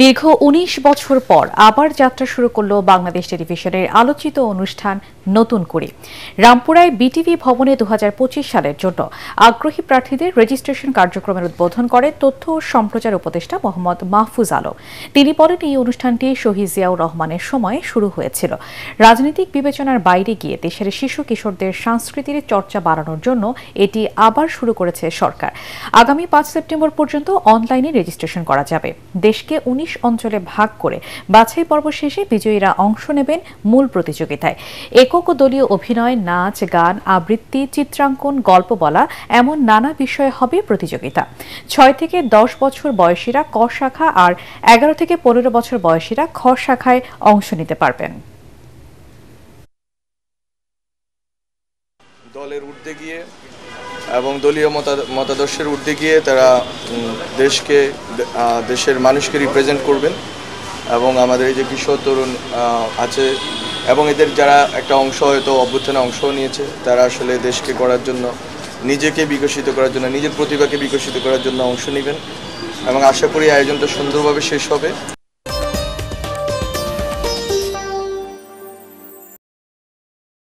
দীর্ঘ ১৯ বছর পর আবার যাত্রা শুরু করল বাংলাদেশ টেলিভিশনের আলোচিত অনুষ্ঠান নতুন করে। রামপুরায় বিটিভি ভবনে ২০২৫ সালের জন্য আগ্রহী প্রার্থীদের রেজিস্ট্রেশন কার্যক্রমের উদ্বোধন করে তথ্য ও সম্প্রচার উপদেষ্টা মোহাম্মদ মাহফুজ আলম। তিনি বলেন, এই অনুষ্ঠানটি শহীদ জিয়াউর রহমানের সময়ে শুরু হয়েছিল। রাজনৈতিক বিবেচনার বাইরে গিয়ে দেশের শিশু কিশোরদের সংস্কৃতির চর্চা বাড়ানোর জন্য এটি আবার শুরু করেছে সরকার। আগামী ৫ সেপ্টেম্বর পর্যন্ত অনলাইনে রেজিস্ট্রেশন করা যাবে। দেশকে ১৯ অঞ্চলে ভাগ করে বাছাই পর্ব শেষে বিজয়ীরা অংশ নেবেন মূল প্রতিযোগিতায়। একক ও দলীয় অভিনয়, নাচ, গান, আবৃত্তি, চিত্রাঙ্কন, গল্প বলা এমন নানা বিষয়ে হবে প্রতিযোগিতা। ৬ থেকে ১০ বছর বয়সীরা ক শাখা আর ১১ থেকে ১৫ বছর বয়সীরা খ শাখায় অংশ নিতে পারবেন। দলের ঊর্ধ্বে গিয়ে এবং দলীয় মতাদর্শের ঊর্ধ্বে গিয়ে তারা দেশকে, দেশের মানুষকে রিপ্রেজেন্ট করবেন এবং আমাদের এই যে কিশোর তরুণ আছে এবং এদের যারা একটা অংশ হয়তো অভ্যুত্থানে অংশ নিয়েছে, তারা আসলে দেশকে গড়ার জন্য, নিজেকে বিকশিত করার জন্য, নিজের প্রতিভাকে বিকশিত করার জন্য অংশ নেবেন এবং আশা করি আয়োজনটা সুন্দরভাবে শেষ হবে।